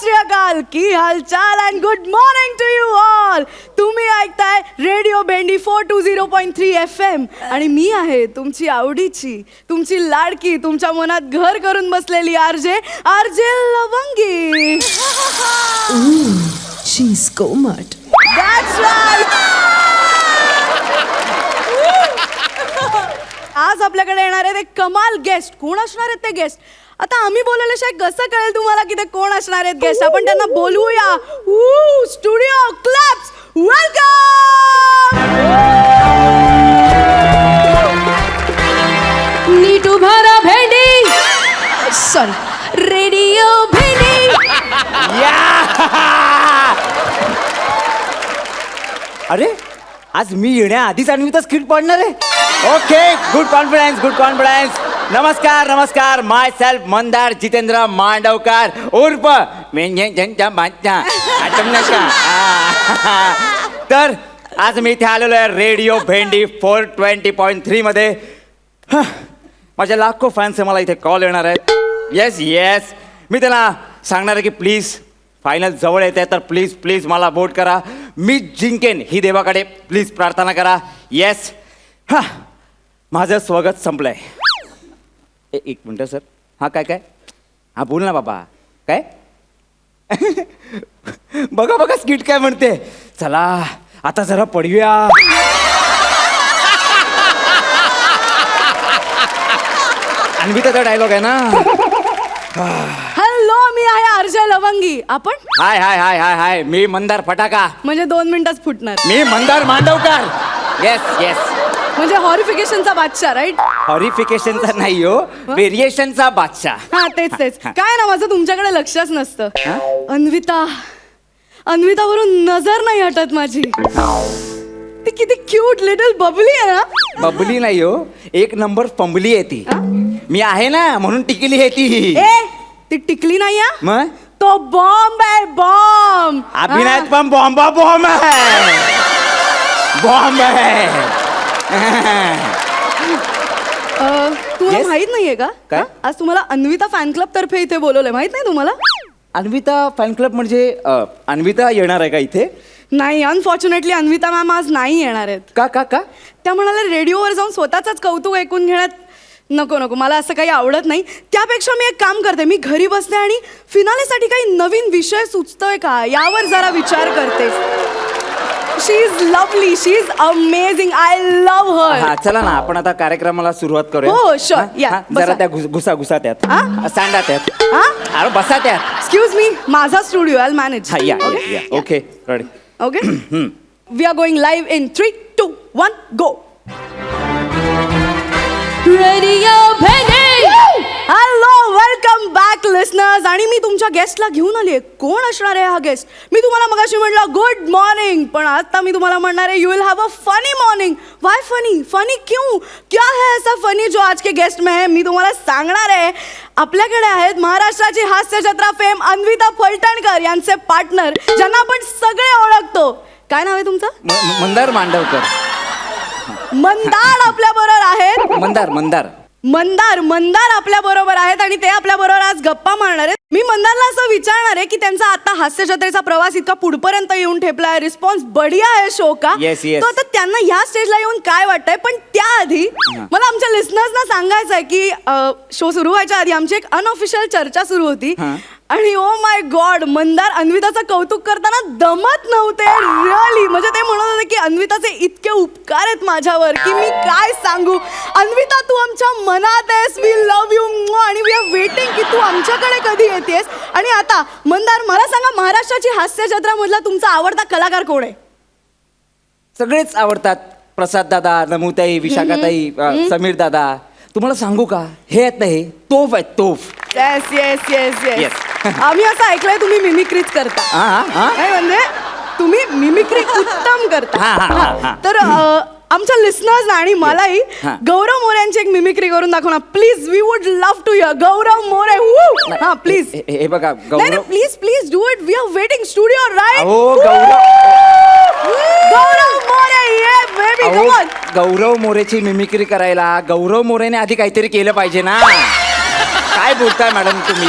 श्री अकाल, की हालचाल and good morning to you all. तुम्ही ऐकताय रेडिओ भेंडी 420.3 FM आणि मी आहे तुमची आवडीची, तुमची लाडकी, तुमच्या मनात घर करून बसलेली आरजे लवंगी. She's कोमट. That's right. आज आपल्याकडे येणार आहे ते कमाल गेस्ट. कोण असणार आहेत ते गेस्ट? आता आम्ही बोलल्याशिवाय कसं कळेल तुम्हाला की ते कोण असणार आहेत गेस्ट? आपण त्यांना बोलवूया. Studio claps, welcome. नीट उभा राहा भेंडी. सॉरी, रेडिओ भेंडी. अरे आज मी येण्याआधीच अन्विता स्क्रिप्ट पडणार आहे. Okay, good confidence, good confidence. नमस्कार नमस्कार, माय सेल्फ मंदार जितेंद्र मांडवकर उर्फ मेंढ्यांच्या बादशा. आठवण का? तर आज मी इथे आलेलो आहे रेडिओ भेंडी 420.3 मध्ये. माझ्या लाखो फॅन्स मला इथे कॉल येणार आहेत. येस येस, मी त्यांना सांगणार आहे की प्लीज फायनल जवळ येते तर प्लीज प्लीज मला वोट करा. मी जिंकेन ही देवाकडे प्लीज प्रार्थना करा. येस. हां, माझं स्वागत संपलंय. एक मिनटं सर. हां काय काय? हां बोल ना बाबा. काय? बघा बघा स्किट काय म्हणते. चला आता जरा पडूया. अन्विताचा डायलॉग आहे ना. हॅलो, मी आहे आरजे लवंगी. आपण हाय हाय हाय हाय हाय, मी मंदार फटाका. म्हणजे 2 मिनिटात फुटणार. मी मंदार मांडवकर. Yes yes. म्हणजे हॉरिफिकेशनचा बादशाह, राईट? हॉरिफिकेशनचा नाही हो, व्हेरिएशनचा बादशाह. हा तेच तेच. काय ना, माझं तुमच्याकडे लक्षच नसतं. अन्वितावरून नजर नाही हटत माझी. ती किती क्यूट लिटल बबली आहे ना. बबली नाही हो, एक नंबर फंबली आहे ती. मी आहे ना म्हणून टिकली आहे ती. ती टिकली नाही हा? मग तो बॉम्ब आहे, बॉम्ब. अभिनयात पण बॉम्बा बॉम्ब आहे. बॉम्ब आहे. तुम्हाला Yes? माहित नाहीये का? काय? आज तुम्हाला अन्विता फॅन क्लब तर्फे इथे बोलवलंय, माहित नाही तुम्हाला? अन्विता फॅन क्लब म्हणजे अन्विता येणार आहे का इथे? नाही, अनफॉर्च्युनेटली अन्विता मॅम आज नाही येणार आहेत. का का का? त्या म्हणाल्या रेडिओवर जाऊन स्वतःच कौतुक ऐकून घेण्यात नको नको, मला असं काही आवडत नाही. त्यापेक्षा मी एक काम करते, मी घरी बसते आणि फिनालेसाठी काही नवीन विषय सुचतोय का यावर जरा विचार करते. She is lovely, she is amazing, I love her. हा चला ना, आपण आता कार्यक्रमाला सुरुवात करूया. हो, sure. हा, या, हा, बसा. जरा त्या घुसा घुसा त्यात. सांडा त्यात. अरे बसा त्यात. एक्सक्यूज मी, माझा स्टुडिओ, आय मॅनेज. हा या okay ready. Okay, we are going live in 3, 2, 1, go. Radio Bhendi. Hello, welcome back listeners. आणि मी तुमच्या गेस्टला घेऊन आली आहे. कोण असणार आहे हा गेस्ट? मी तुम्हाला मगाशी म्हटलं गुड मॉर्निंग, पण आता मी तुम्हाला म्हणणार आहे you will have a funny morning. Y funny? Funny क्यों? क्या है ऐसा फनी जो आज के गेस्ट में है? मी तुम्हाला सांगणार आहे. आपल्याकडे आहेत महाराष्ट्राची हास्य जत्रा फेम अन्विता फलटणकर यांचे पार्टनर, ज्यांना आपण सगळे ओळखतो. काय नाव आहे तुमचं? मंदार मांडवकर. मंदार आपल्या बरोबर आहेत. मंदार मंदार मंदार आपल्या बरोबर आहेत आणि ते आपल्या बरोबर आज गप्पा मारणार आहेत. मी मंदारला असं विचारणार आहे की त्यांचा आता हास्य जत्रेचा प्रवास इतका पुढपर्यंत येऊन ठेपलाय, रिस्पॉन्स बढिया आहे शो का. Yes, yes. तो आता त्यांना या स्टेजला येऊन काय वाटतंय. पण त्याआधी मला आमच्या लिसनर्सना सांगायचं आहे की शो सुरू व्हायच्या आधी आमची एक अनऑफिशियल चर्चा सुरू होती. आणि ओ माय गॉड, मंदार अन्विताचं कौतुक करताना दमत नव्हते. रिअली, म्हणजे ते म्हणत होते की अन्विताचे इतके उपकार आहेत माझ्यावर की मी काय सांगू. अन्विता, तू आमच्या मनात आहेस. वी लव्ह यू आणि वी आर वेटिंग की तू आमच्याकडे कधी येतेस. आणि आता मंदार, मला सांगा, महाराष्ट्राची हास्य जत्रा मधला तुमचा आवडता कलाकार कोण आहे? सगळेच आवडतात. प्रसाद दादा, नमुताई, विशाखाताई, समीर दादा. तुम्हाला सांगू का, हे आहेत ना, हे तोफ आहेत, तोफ. Yes yes yes yes. Yes. आम्ही असं ऐकलंय तुम्ही मिमिक्रीच करता. काय म्हणजे तुम्ही मिमिक्री उत्तम करता. तर आमच्या लिसनर्स आणि मलाही गौरव मोरे यांची एक मिमिक्री करून दाखव ना please. We would love to hear Gaurav More. हा प्लीज. हे बघा Gaurav, please please do it. We are waiting studio, right? हो गौरव मोरे, ये बेबी, कम ऑन. गौरव मोरेची मिमिक्री करायला गौरव मोरेने आधी काहीतरी केलं पाहिजे ना. काय बोलताय मॅडम तुम्ही?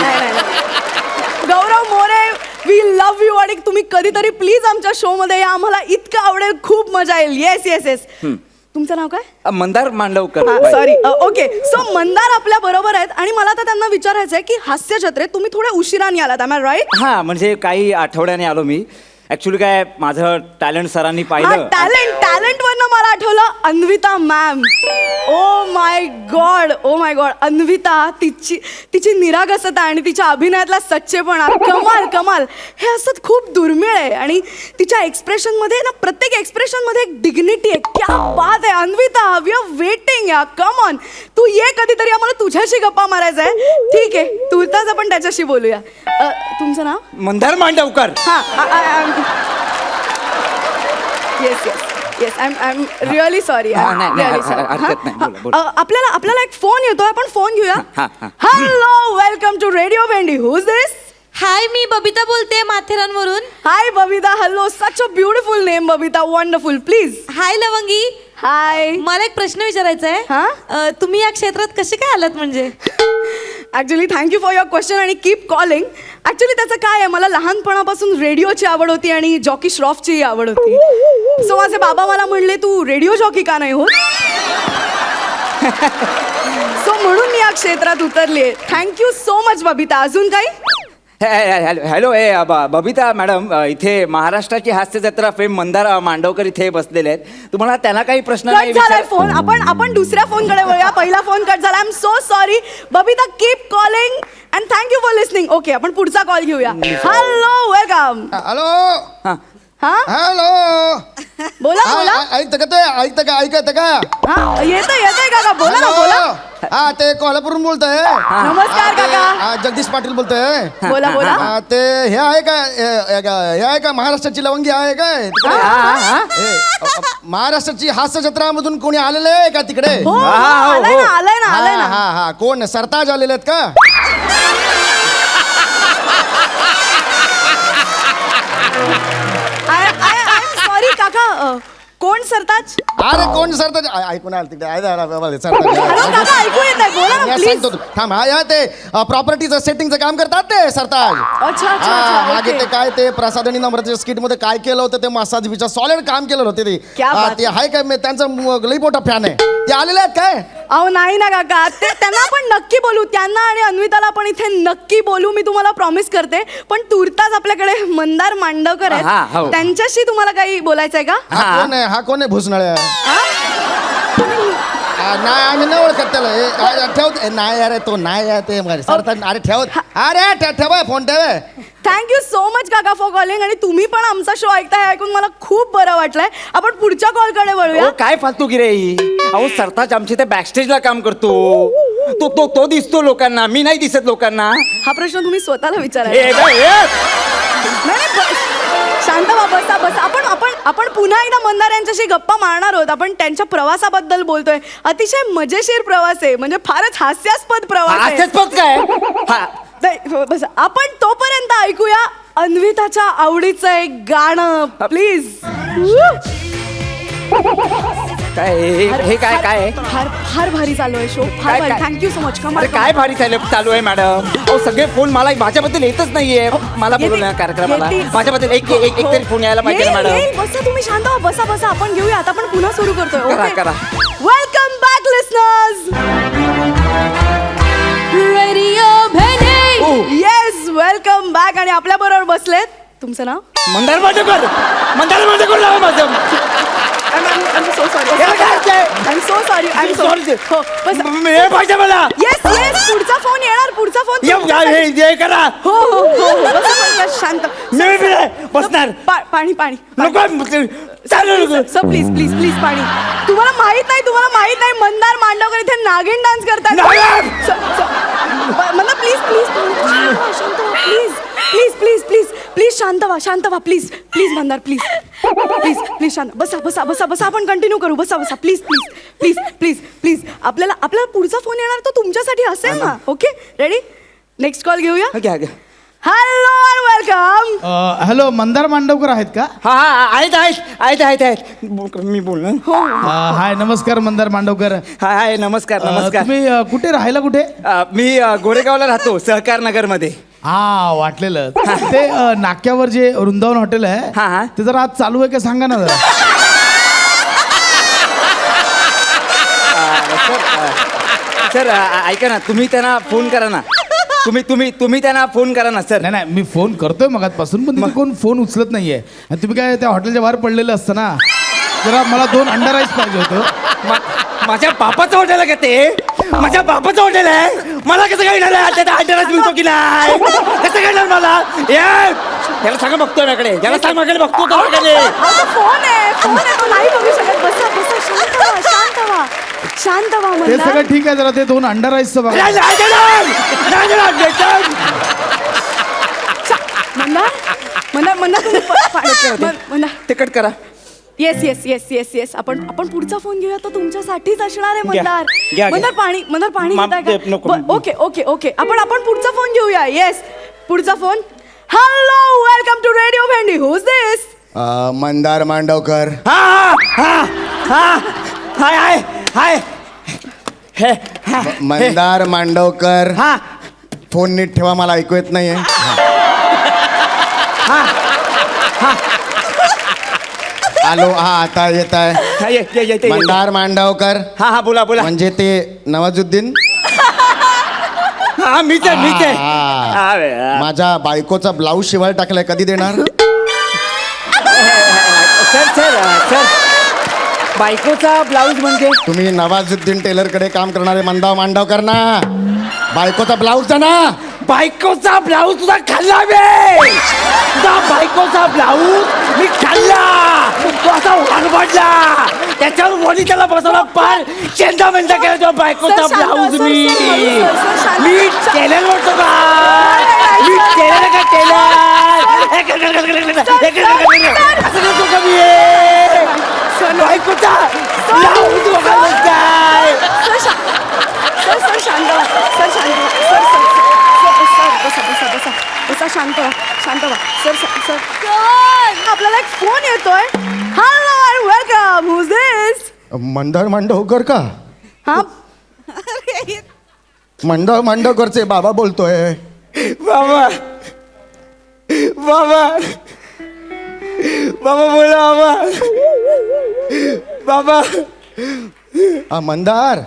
गौरव मोरे वी लव्ह यू आणि तुम्ही कधीतरी प्लीज आमच्या शो मध्ये या. आम्हाला इतकं आवडेल, खूप मजा येईल. Yes yes yes. तुमचं नाव काय? Mandar Mandavkar. Sorry. Okay, so Mandar आपल्या बरोबर आहेत आणि मला आता त्यांना विचारायचं आहे की हास्य जत्रेत तुम्ही थोड्या उशिराने आलात, एम आय राईट? हा, म्हणजे काही आठवड्याने आलो मी. ऍक्च्युली काय माझं टॅलेंट सरांनी पाहिलं. टॅलेंट वरनं मला आठवलं Anvita ma'am. Oh my God, oh my God. Anvita, तिची निरागसता आणि तिच्या अभिनयातला सच्चेपणा, कमाल कमाल. हे असं खूप दुर्मिळ आहे आणि तिच्या एक्सप्रेशन मध्ये ना, प्रत्येक एक्सप्रेशन मध्ये एक डिग्निटी आहे. क्या बात आहे अन्विता, वी आर वेटिंग या. कम ऑन, तू ये कधीतरी, आम्हाला तुझ्याशी गप्पा मारायचा आहे. ठीक आहे, तुर्तास आपण त्याच्याशी बोलूया. तुमचं नाव? मंदार मांडवकर. हां. Yes yes yes. I am really sorry. आपल्याला एक फोन येतोय, आपण फोन घेऊया. हॅलो, वेलकम टू रेडिओ भेंडी. हु इज दिस? हाय, मी बबिता बोलते माथेरानवरून. Hi Babita. Hello, such a beautiful name Babita. Wonderful. Please. Hi Lavangi. Hi. मला एक प्रश्न विचारायचा हा? आहे. तुम्ही या क्षेत्रात कसे काय आलात म्हणजे? Actually thank you for your question आणि कीप कॉलिंग. ॲक्च्युली त्याचं काय आहे, मला लहानपणापासून रेडिओची आवड होती आणि जॉकी श्रॉफचीही आवड होती. सो माझे बाबा मला म्हणले तू रेडिओ जॉकी का नाही होत? सो म्हणून मी या क्षेत्रात उतरली आहे. Thank you so much Babita. अजून काही? हॅलो, बबिता मॅडम, इथे महाराष्ट्राची हास्य जत्रा फेम मंदार मांडवकर इथे बसलेले आहेत. तुम्हाला त्यांना काही प्रश्न नाही कट झालाय फोन. आपण दुसऱ्या फोनकडे वळूया. पहिला फोन कट झाला. I am so sorry Babita. Keep calling and thank you for listening. Okay, आपण पुढचा कॉल घेऊया. Hello, welcome. हॅलो. हा, हॅलो. बोला बोला. ऐकतं का ऐकत का? हा, येतंय काका, बोला ना, बोला. हा, ते कोल्हापूरून बोलतोय. नमस्कार काका. जगदीश पाटील बोलतोय. बोला बोला. ते हे आहे का, हे आहे का महाराष्ट्राची लवंगी आहे काय तिकडे? महाराष्ट्राची हास्य जत्रा मधून कोणी आलेलं आहे का तिकडे? हो, आलाय ना. हा, कोण सरताज आलेले आहेत का? सॉरी काका, कोण सरताज? अरे कोण सरताज? ऐकून आलं तिकडे. हॅलो सरताज काका, ऐकू येत आहे, बोला ना प्लीज. सांगतो थांब. हा, ते प्रॉपर्टीचं सेटिंगचं काम करतात ते सरताज. अच्छा. मागे ते काय ते प्रसादनी नम्रतेच्या स्किट मध्ये काय केलं होतं ते मसाज बिचा सॉलिड काम केलं होतं ते. क्या बात. ते आहे काय, मी त्यांचं लई मोठा फॅन आहे. ते आलेले आहेत काय? अहो नाही ना काका, त्यांना आपण नक्की बोलू. त्यांना आणि अन्विताला पण इथे नक्की बोलू, मी तुम्हाला प्रॉमिस करते. पण तुर्तास आपल्याकडे मंदार मांडवकर हा, आहेत, हो. त्यांच्याशी तुम्हाला काही बोलायचंय का? हा कोण आहे भुसनळ्या? हा? नाही, आम्ही नाही ओळखत त्याला. ठेवत नाही. अरे तो नाही आहे ते सरताज. अरे ठेवत. अरे ठेव फोन ठेव. थँक्यू सो मच काका फॉर कॉलिंग. आणि तुम्ही पण आमचा शो ऐकताय ऐकून मला खूप बरं वाटलंय. आपण पुढच्या कॉलकडे वळूया. काय फालतू गिरे. अहो, सरताज आमच्या ते बॅकस्टेजला काम करतो. तो दिसतो लोकांना, मी नाही दिसत लोकांना. हा प्रश्न तुम्ही स्वतःला ए, विचारा. ए, ए. नाही, शांत व्हा, बसा. आपण पुन्हा एकदा मंदार यांच्याशी गप्पा मारणार आहोत. आपण त्यांच्या प्रवासाबद्दल बोलतोय. अतिशय मजेशीर प्रवास आहे, म्हणजे फारच हास्यास्पद प्रवास आहे. हास्यास्पद काय? हा, नाही, बसा. आपण तोपर्यंत ऐकूया अन्विताच्या आवडीचं एक गाणं प्लीज. काय हे काय आहे? फार भारी चालू आहे शो. फार भारी. Thank you so much. अरे काय भारी चालू आहे मॅडम. अहो, सगळे फोन मला माझ्याबद्दल येतच नाहीये. मला बोलू कार्यक्रमाला माझ्याबद्दल एक तरी फोन यायला पाहिजे मॅडम. बसा, तुम्ही शांत व्हा. बसा. आपण घेऊया. आता आपण पुन्हा सुरू करतोय. करा. Welcome back listeners. रेडिओ भेंडी. Yes, welcome back. आणि आपल्या बरोबर बसलेत. तुमचं नाव? मंदार मांडवकर नाव माझं. I'm so sorry. I'm so sorry. हो, बसा. हे पाहिजे मला. येस, पुढचा फोन येणार. पुढचा फोन हे करा. हो. बसा, शांत. बसणार. पाणी नको चालू. सर प्लीज पाणी. तुम्हाला माहित नाही मंदार मांडवकर इथे नागिन डान्स करतात. मंदार प्लीज शांत व्हा प्लीज मंदार प्लीज शांत. बसा. आपण कंटिन्यू करू. बसा. प्लीज. आपल्याला पुढचा फोन येणार तो तुमच्यासाठी असेल ना. Okay, ready? नेक्स्ट कॉल घेऊया. Hello and welcome. Hello, Mandar Mandavkar आहेत का? हा, आहेत. मी बोल. हाय, नमस्कार मंदार मांडवकर. हाय, नमस्कार. तुम्ही कुठे राहायला? कुठे? मी गोरेगावला राहतो, सहकार नगर मध्ये. हा वाटलेलं ते नाक्यावर जे वृंदावन हॉटेल आहे हा, हा. ते जरा आज चालू आहे का सांगा ना जरा. सर ऐका ना, तुम्ही त्यांना फोन करा ना. तुम्ही त्यांना फोन करा ना सर. नाही नाही मी फोन करतोय मगातपासून पण तिथे कोण फोन उचलत नाहीये आणि तुम्ही काय त्या हॉटेलच्या बाहेर पडलेलं असतं ना. जरा मला 2 अंडा राईस पाहिजे होतं. माझ्या बापाचं हॉटेल आहे का ते? माझ्या बापाचं हॉटेल आहे. मला कसं काय येणार? त्याचा अड्डाच मिळतो की नाही? कसं काय येणार मला? त्याला सांगा बघतोय माझ्याकडे. त्याला सांग माझ्याकडे बघतो तो माझ्याकडे. फोन आहे तो नाही बघू शकत. बसा शांत व्हा ते मंदार. सगळं ठीक आहे जरा ते 2 अंडा राईसचं बघा. नाही देणार. मंदार तिकट करा. येस आपण पुढचा फोन घेऊया. तो तुमच्यासाठीच असणार आहे घ्या. मंदार पाणी माफ घेताय दे, का? नको. ओके आपण पुढचा फोन घेऊया. येस पुढचा phone. Hello welcome to radio Bhendi. Who's this? Mandar Mandavkar. Hi Mandar Mandavkar. हा फोन नीट ठेवा, मला ऐकू येत नाहीये. हॅलो, हा आता येत आहे. ये. मंदार मांडवकर हा बोला म्हणजे ते नवाजुद्दीन. हा मीच आहे. हा. माझ्या बायकोचा ब्लाऊज शिवायला टाकलाय, कधी देणार? सर बायकोचा ब्लाऊज म्हणजे? तुम्ही नवाजुद्दीन टेलर कडे काम करणारे मंदार मांडवकर ना. बायकोचा ब्लाऊज द्या ना. बायकोचा ब्लाऊज तुझा खाल्ला मी. तुझा बायकोचा ब्लाऊज मी खाल्ला. तो असा वाढला. त्याच्यावर वडी त्याला बसवला. पार चेंदा मेंदा केला तो बायकोचा सर, शांत, ब्लाऊज सर, मी. सर, शांत. मी टेलर म्हणतो का? मी टेलर का टेलर? असं करतो का मी? बायकोचा ब्लाऊज वगैरे काय? सर शांत व्हा. सर आपल्याला एक फोन येतोय. Hello and welcome. Whose this? Mandar Mandavkar का? हा मंदार मांडवकरचे बाबा बोलतोय. बाबा बोला बाबा. मंदार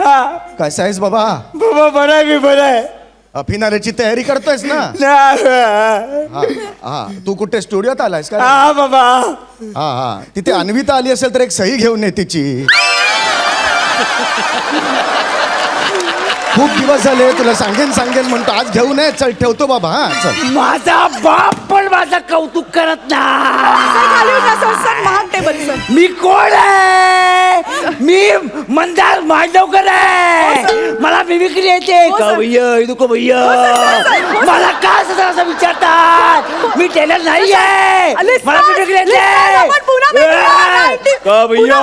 कसा आहेस बाबा? बरं आहे, मी बरं आहे. फिनालेची तयारी करतोयस ना? हा हा तू कुठे स्टुडिओत आलायस का? बाबा. हा तिथे अन्विता आली असेल तर एक सही घेऊन ये तिची. खूप दिवस झाले तुला सांगेन म्हणतो, आज घेऊन ये. चल ठेवतो बाबा. हा चल. माझा बाप पण माझं कौतुक करत खाली ना. उतरा सर. महाग टेबल सर. मी कोण आहे? मी मंदार मांडवकर आहे. मला मिमिक्री येते. हो, सर. भैया हो, सर. मला का असं विचारतात? मी टेलर नाही आहे. मला मिमिक्री येते. आपण पुन्हा भेटूया.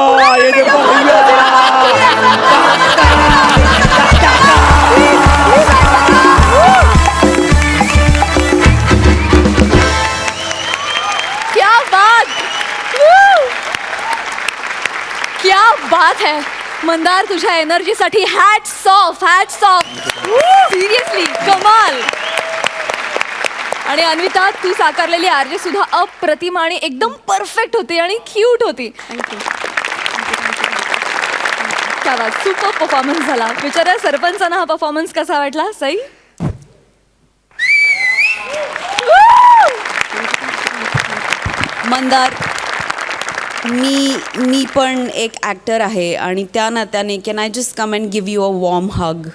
क्या बात है मंदार, तुझ्या एनर्जीसाठी हॅट्स ऑफ. सिरियसली कमाल. आणि अन्विता, तू साकारलेली आरजे सुद्धा अप्रतिम आणि एकदम परफेक्ट होती आणि क्यूट होती. सुपर परफॉर्मन्स झाला. विचारा सरपंचांना हा परफॉर्मन्स कसा वाटला? सई? मंदार, मी पण एक ॲक्टर आहे आणि त्या नात्याने can I just come and give you a warm hug?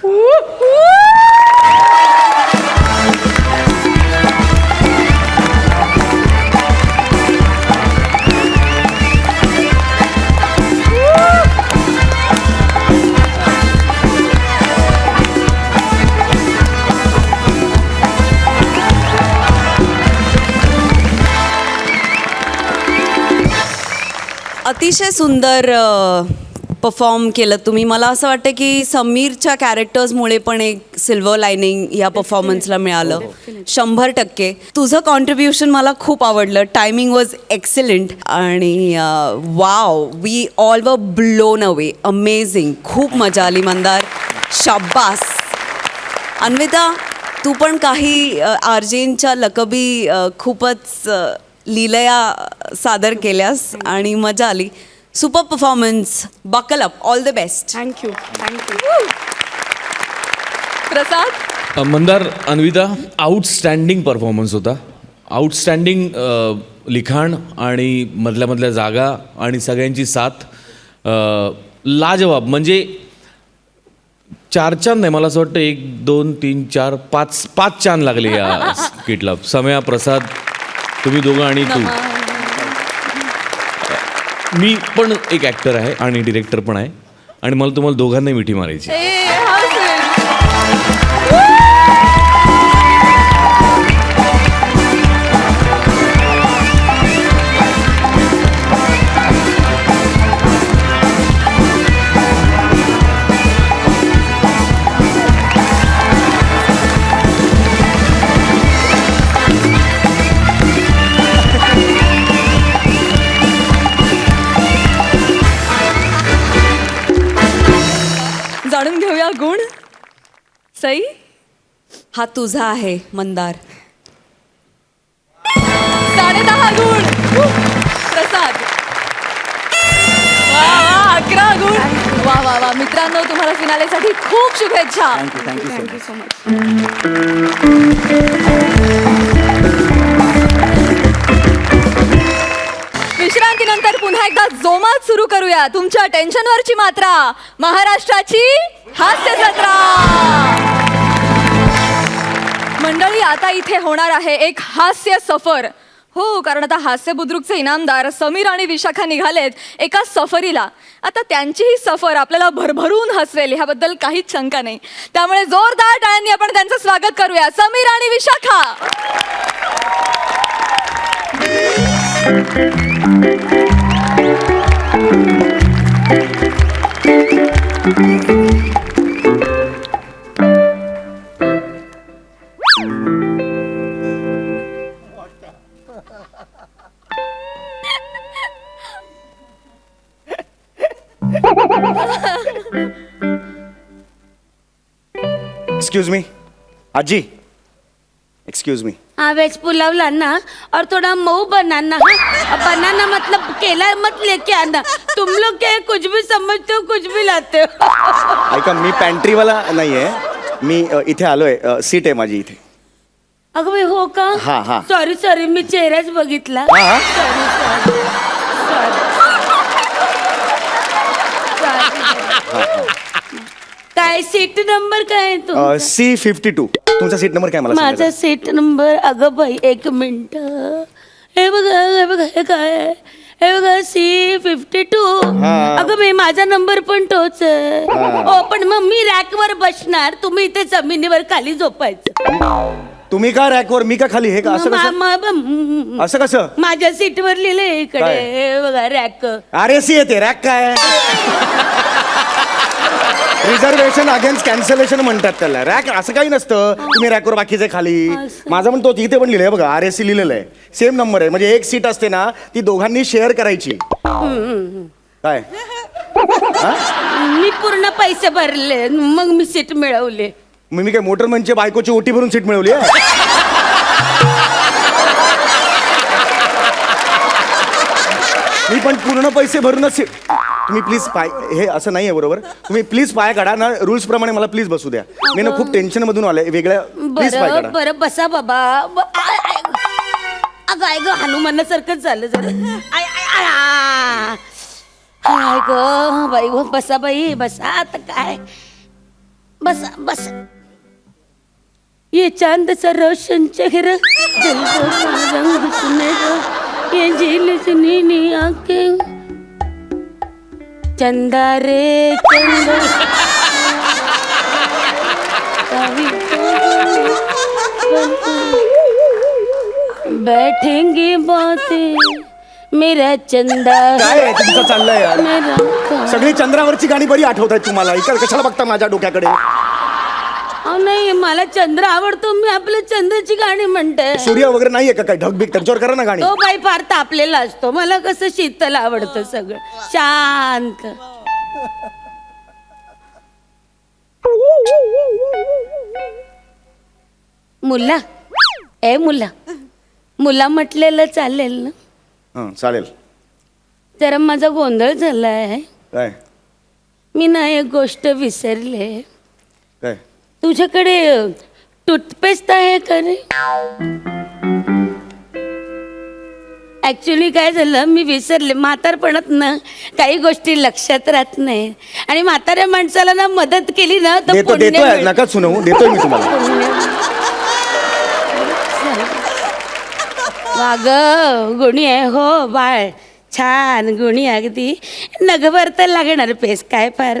अतिशय सुंदर परफॉर्म केलं तुम्ही. मला असं वाटतं की समीरच्या कॅरेक्टर्समुळे पण एक सिल्वर लायनिंग या परफॉर्मन्सला मिळालं. 100%. तुझं कॉन्ट्रीब्युशन मला खूप आवडलं. टायमिंग वॉज एक्सलंट आणि wow, we all were blown away. Amazing. खूप मजा आली मंदार. शाब्बास. अन्विता, तू पण काही आर्जेंच्या लकबी खूपच लीलया सादर केल्यास आणि मजा आली. Super performance. Buckle up. All the best. Thank you. Prasad. Mandar, Anvita, outstanding performance होता. आउटस्टँडिंग लिखाण आणि मधल्या जागा आणि सगळ्यांची साथ लाजवाब. म्हणजे 4 चांद नाही, मला असं वाटतं 1 2 3 4 5 चांद लागले या स्किटला. सम्या, प्रसाद, तुम्ही दोघं आणि तू. मी पण एक ॲक्टर आहे आणि डिरेक्टर पण आहे आणि मला तुम्हाला दोघांनाही मिठी मारायची. जाणून घेऊया गुण. सई. हा तुझा आहे मंदार. 10.5 गुण. प्रसाद. वा वा 11 गुण. वा वा वा. मित्रांनो, तुम्हाला फिनालेसाठी खूप शुभेच्छा. Thank you so much. विश्रांतीनंतर पुन्हा एकदा जोमात सुरू करूया तुमच्या टेन्शनवरची मात्रा, महाराष्ट्राची हास्य जत्रा. मंडळी, आता इथे होणार आहे एक हास्य सफर. हो, कारण आता हास्य बुद्रुकचे इनामदार समीर आणि विशाखा निघालेत एका सफरीला. आता त्यांची ही सफर आपल्याला भरभरून हसवेल ह्याबद्दल काहीच शंका नाही. त्यामुळे जोरदार टाळ्यांनी आपण त्यांचं स्वागत करूया. समीर आणि विशाखा. एक्सक्यूज मी आजी, एक्सक्यूज मी. हाँ, वेज पुलाव लाना और थोड़ा मऊ बनाना. हाँ, बनाना मतलब केला मत लेके आना. तुम लोग क्या कुछ भी समझते हो, कुछ भी लाते हो. ऐका, मी पॅन्ट्रीवाला नाही आहे. मी इथे आलोय. सीट आहे माझी इथे. अगं बाई, हो का? हा, हा. सॉरी सॉरी, मी चेहराच बघितला. हा, हा. Sorry sorry sorry. काय सीट नंबर काय आहे तू? C52. तुमचा सीट नंबर काय मला माझा सांगा. Seat number. अगं बाई, 1 मिनिट. हे बघा, हे बघा, हे काय आहे? हे बघा, C52. हा. अगं बाई, माझा नंबर पण तोच आहे. हो, पण मग मी रॅकवर बसणार, तुम्ही इथे जमिनीवर खाली झोपायचं. तुम्ही का रॅकवर, मी का खाली? हे का असं कसं? असं कसं? माझ्या सीटवर लिहिलंय इकडे. काय? हे बघा, रॅक. RAC येते, रॅक काय? रिझर्वेशन अगेन्स्ट कॅन्सलेशन म्हणतात त्याला. रॅक असं काही नसतं. तुम्ही रॅकवर बाकीचे खाली. माझं पण तो इथे पण लिहिलंय बघा, RAC लिहिलेलं आहे. सेम नंबर आहे. म्हणजे एक सीट असते ना, ती दोघांनी शेअर करायची. काय? मी पूर्ण पैसे भरले, मग मी सीट मिळवले. मी काय मोटरमनच्या बायकोची ओटी भरून सीट मिळवली आहे? मी पण पूर्ण पैसे भरूनच सीट. तुम्ही प्लीज पाय, हे असं नाही आहे बरोबर. तुम्ही प्लीज पाय काढा ना, रूल्स प्रमाणे मला प्लीज बसू द्या. मी ना खूप टेन्शन मधून आलोय वेगळ्या. प्लीज पाय काढा. बरं बसा बाबा. अगं आय ग, हनुमानासारखंच झालं जरा. आय आय आय आय ग बाई, बसा बाई, बसा. आता काय, बसा बसा. ये चांद सा रोशन चेहरा, दिल को रंग सुनहरा, ये झील से नीली आंखें, चंदा रे चंदा. बैठेंगे बातें, मेरा चंदा काय आहे तुमचं चाललंय यार? मेरा. सगळी चंद्रावरची गाणी बरी आठवत आहेत तुम्हाला. इकडे कशाला बघता माझ्या डोक्याकडे? अहो नाही, मला चंद्र आवडतो. मी आपल्या चंद्राची गाणी म्हणते. सूर्य वगैरे नाहीये का काय ढगबिग? त्यांच्यावर करा ना गाणी. तो बाई फार तापलेला असतो. मला कसं शीतल आवडतं, सगळं शांत. मुला ए मुला मुला म्हटलेलं चालेल ना? हां चालेल. जरा माझा गोंधळ झाला आहे. काय मी ना एक गोष्ट विसरले. काय तुझ्याकडे टूथपेस्ट आहे का रे? ॲक्च्युली काय झालं, मी विसरले. म्हातारपणात ना काही गोष्टी लक्षात राहत नाही, आणि म्हाताऱ्या माणसाला ना मदत केली ना तर देतो पुण्य देतोय मिळतं. नका सुनवू देतोय मी तुम्हाला. वाग गुणी आहे हो बाळ, छान गुणी अगदी. नगभर तर लागणार पेस काय फार.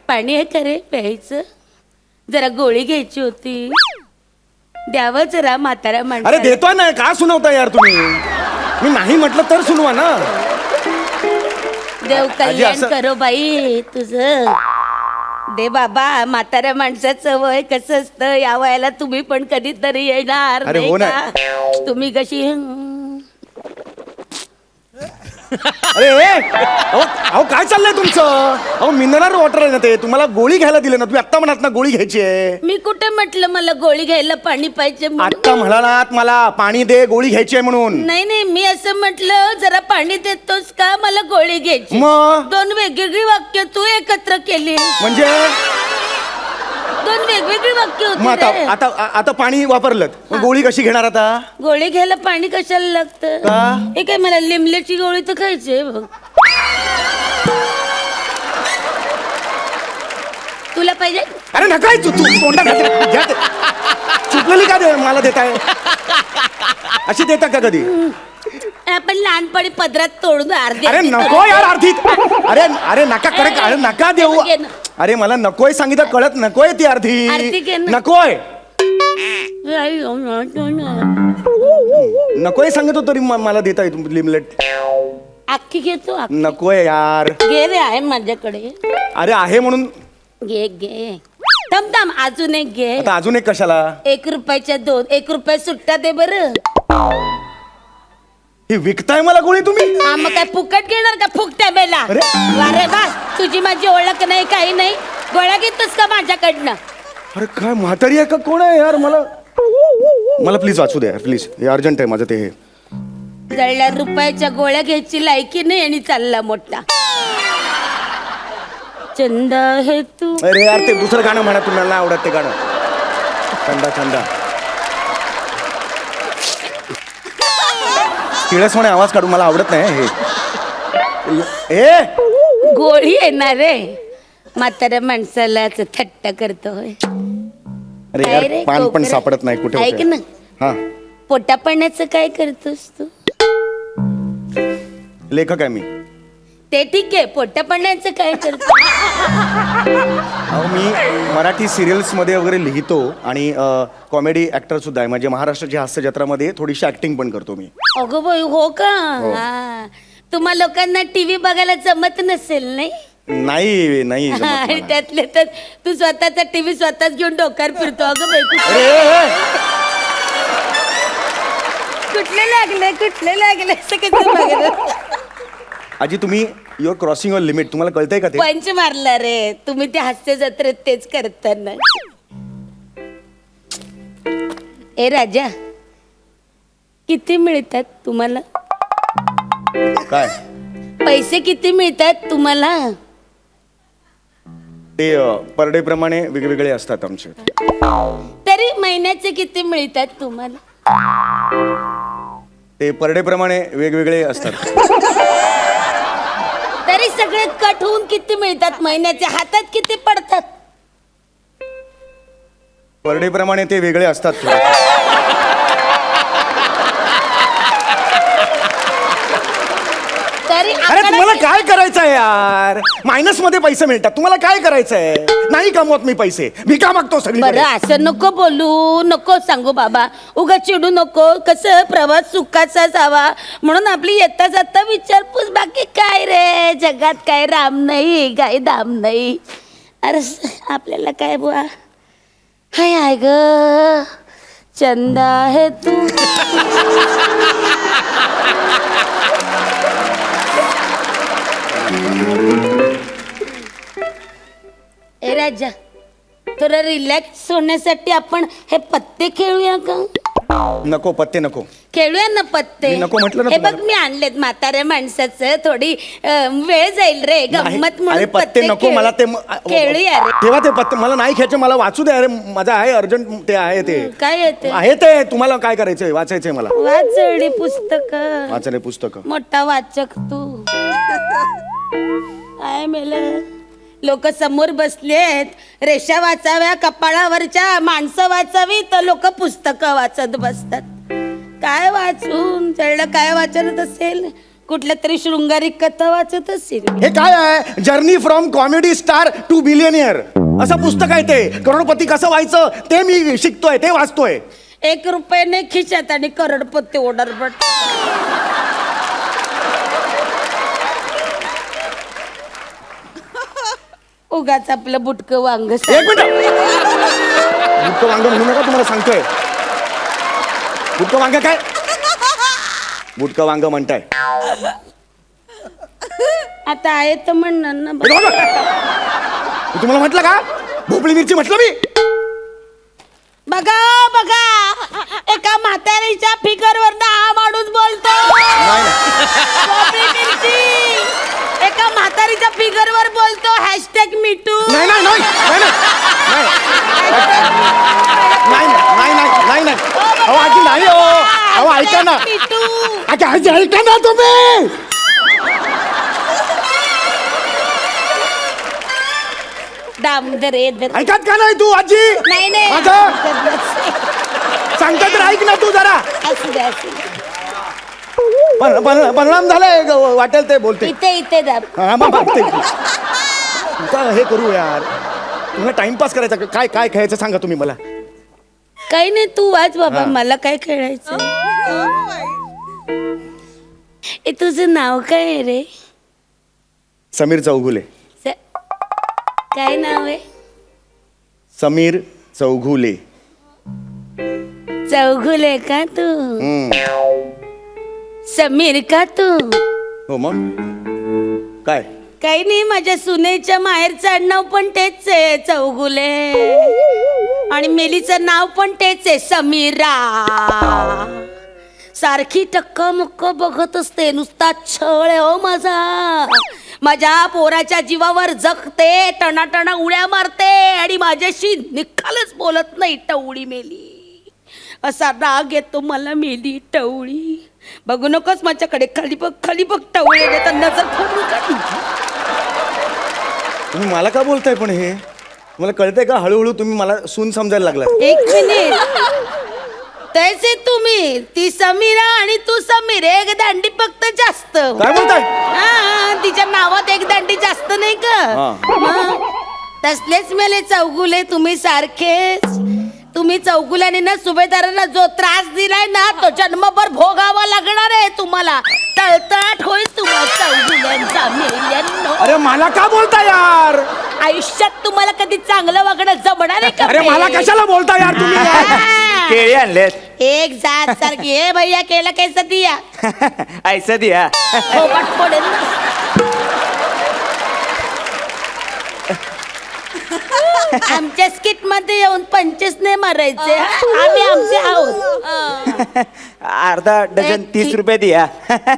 पाणी आहे का रे प्यायचं? जरा गोळी घ्यायची होती, द्यावं जरा म्हातारा अरे माणसाला. देतोय ना, का सुनवता यार तुम्ही? मी नाही म्हटलं तर सुनवा ना. देव कल्याण असं- करो बाई तुझं. दे बाबा, म्हाताऱ्या माणसाचं वय कसं असतं, या वयाला तुम्ही पण कधीतरी येणार अरे नाही हो ना. का? तुम्ही कशी अरे अहो काय चाललंय तुमचं? अहो मिनरल वॉटर आहे ना ते, तुम्हाला गोळी घ्यायला दिलं ना, तुम्ही आत्ता म्हणात ना गोळी घ्यायची आहे. मी कुठे म्हटलं मला गोळी घ्यायला पाणी पाहिजे म्हणून? आत्ता म्हणालात मला पाणी दे गोळी घ्यायची आहे म्हणून. नाही नाही, मी असं म्हटलं जरा पाणी देतोस का, मला गोळी घ्यायची. मग दोन वेगवेगळी वाक्य तू एकत्र केली. म्हणजे दोन वेगवेगळी वाक्य मग आता होती रे. आता आता पाणी वापरलं, मग गोळी कशी घेणार आता? गोळी घ्यायला पाणी कशाला लागतं? का? हे काय, मला लिमल्याची गोळी तर खायची आहे बघ. तुला पाहिजे? अरे नका तू तू तोंडात घ्या ते. चुकलेली का दे मला देताय? अशी देता का कधी? आपण लहानपणी पदरात तोडून अर्धी अरे अर्धी नको करून- यार अर्धी. अरे अरे नका करे, अरे नका देऊ. घे ना. अरे मला नकोय सांगितलं कळत, नकोय ती अर्धी अर्धी घे ना. नकोय आई, नकोय सांगतो तरी मला देता लिमलेट. अख्खी घेतो अख्खी. नकोय यार. घे रे, आहे माझ्याकडे. अरे आहे म्हणून घे घे. थांब थांब, अजून एक घे. आता अजून एक कशाला? 1 रुपयाच्या 2. 1 रुपया सुट्टा दे बरं. ही विकताय मला गोळी तुम्ही? हा, मग काय फुकट घेणार का फुकट्या बेला? अरे. अरे वा, तुझी माझी ओळख नाही, काही नाही. गोळ्या घेतोस का माझ्याकडनं? अरे काय म्हातारी आहे का कोण आहे यार? मला प्लीज वाचू द्या प्लीज, हे अर्जंट आहे माझं ते. हे जळल्या रुपयाच्या गोळ्या घ्यायची लायकी नाही, आणि चालला मोठा. चंद हे तू. अरे यार ते दुसरं गाणं म्हणा, तुम्हाला नाही आवडत ते गाणं. चंदा चंदा किळस म्हणे आवाज काढून मला आवडत नाही हे. गोळी येणार रे, म्हाताऱ्या माणसाला असं थट्टा करतोय. अरे काय यार रे, पान पण कोकरा? सापडत नाही कुठे ऐक कुठे. ना, हा पोटा पाण्याचं काय करतोस तू? लेखक आहे मी. ते ठीक आहे, पोटा पाण्याचं काय करतो? अहो मी मराठी सिरियल्स मध्ये वगैरे लिहितो आणि कॉमेडी ऍक्टर सुद्धा आहे. म्हणजे महाराष्ट्राची हास्य जत्रामध्ये थोडीशी ऍक्टिंग पण करतो मी. अगो बाई, हो का? हा. तुम्हा लोकांना टीव्ही बघायला जमत नसेल नाही? नाही नाही जमत आणि मला. त्यातले तर तू स्वतःचा टीव्ही स्वतःच घेऊन डोक्यावर फिरतो. अगं बाई, कुठले लागले असं कसं बघायला? आजी तुम्ही युअर क्रॉसिंग युअर लिमिट. तुम्हाला कळतंय का ते? पंच मारला रे तुम्ही त्या हास्य जत्रेत तेच करताना. ए राजा, किती मिळतात तुम्हाला? काय पैसे किती मिळतात तुम्हाला? ते पर डे प्रमाणे वेगवेगळे असतात आमचे. तरी महिन्याचे किती मिळतात तुम्हाला? ते पर डे प्रमाणे वेगवेगळे असतात. तरी सगळे कट होऊन किती मिळतात महिन्याचे? हातात किती पडतात? पर डे प्रमाणे ते वेगळे असतात. तरी अरे आकडा तुम्हाला काय करायचंय यार? मायनस मध्ये पैसे मिळतात, तुम्हाला काय करायचंय? नाही कमवत मी पैसे, भिका मागतो सगळी. बरं, असं नको बोलू, नको सांगू बाबा. उगा चिडू नको. कसं प्रवास सुखाचा जावा म्हणून आपली येता जाता विचारपूस. बाकी काय रे, जगात काय राम नाही, काय दाम नाही. अरे आपल्याला काय बुवा? हाय हाय ग चंदा है तू. राजा थोडं रिलॅक्स होण्यासाठी आपण हे पत्ते खेळूया का? नको पत्ते नको. खेळूया ना पत्ते. मी नको म्हटलं ना हे बघ तुम्हाला. मी आणलेत म्हाताऱ्या माणसाचं थोडी वेळ जाईल रे गंमत अरे म्हणून पत्ते नको खेळू. मला ते खेळूया रे. ठेवा ते पत्ते मला नाही खेळायचे मला वाचू दे अरे माझा आहे अर्जंट ते आहे ते काय येते आहे ते तुम्हाला काय करायचंय वाचायचंय मला वाचडी पुस्तक वाचले पुस्तक मोठा वाचक तू काय मेल लोक समोर बसलेत रेषा वाचाव्या कपाळावरच्या माणसं वाचावी तर लोक पुस्तकं वाचत बसतात. काय वाचून चढलं काय वाचत असेल कुठल्या तरी शृंगारिक कथा वाचत असेल. हे काय आहे journey from comedy star to billionaire असं पुस्तक आहे ते करोडपती कसं व्हायचं ते मी शिकतोय ते वाचतोय. 1 रुपयाने खिशात आणि करोडपती ओढरपट. उगाच आपलं बुटकं वांग एक मिनिट बुटकं वांग म्हणू नका तुम्हाला सांगतोय. बुटकं वांग काय बुटकं वांग म्हणताय आता आहे तर म्हणणार ना. मी तुम्हाला म्हटलं का भोपळी मिरची म्हटलं मी. बघा बघा एका म्हातारीच्या फिगरवर हा माणूस बोलतो. नाही ना. भोपळी मिरची एका म्हातारीच्या फिगरवर बोलतो #मीटू. नाही नाही नाही नाही नाही नाही नाही नाही नाही अहो आजी नाही हो अहो ऐका ना आजी आजी ऐका ना तुम्ही. दामदर ऐकत का नाही तू आजी नाही नाही माझं सांगता तर ऐक ना तू जरा. असू दे असू दे. परिणाम झालाय वाटेल ते बोलते. इथे इथे दाब. हा मग बघते. तुमचा हे करू यार तुम्हाला टाइमपास करायचा का? काय काय खेळायचं सांगा तुम्ही मला. काही नाही तू वाच बाबा मला काय खेळायचं. ए तुझं नाव काय आहे रे. समीर चौगुले. काय नाव आहे. समीर चौगुले. चौगुले का तू. समीर का तू. हो मग काय काही नाही माझ्या सुनेच्या माहेरचं आडनाव पण तेच आहे चौगुले आणि मेलीचं नाव पण तेच आहे समीरा. सारखी टक्का मुक्क बघत असते नुसता छळ आहे हो माझा. माझ्या पोराच्या जीवावर जगते टणाटणा उड्या मारते आणि माझ्याशी निकालच बोलत नाही. टवळी मेली असा राग येतो मला. मेली टवळी. बघू नकोस माझ्याकडे खाली बघ टवळी येतात नजर फोडून काढ. तुम्ही मला का बोलताय पण हे मला कळतंय का हळूहळू तुम्ही मला सून समजायला लागला. 1 मिनिट तैसे तुम्ही ती समीरा आणि तू समीर एक दांडी फक्त जास्त. काय बोलताय. हा तिच्या नावात एक दांडी जास्त नाही का. मग तसलेच मेले चौगुले तुम्ही सारखेच. तुम्ही चौगुल्याने ना सुभेदारांना जो त्रास दिलाय ना तो जन्मभर भोगावा लागणार आहे तुम्हाला. तळतळाट होईल तुम्हाला चौगुल्यांचा मेल्यांनो. अरे मला का बोलता यार. आयुष्यात तुम्हाला कधी चांगलं वागणं जमणार आहे का. अरे मला कशाला बोलता यार तुम्ही. केळी आणलेत एक जात सारखी हे भैया केलं कैसा दिया. ऐसा दिया. फोपाट पडेल ना. आमच्या स्किट मध्ये येऊन 25 नाही मारायचे. आम्ही आमचे आहोत. अर्धा डझन 30 रुपये दिया.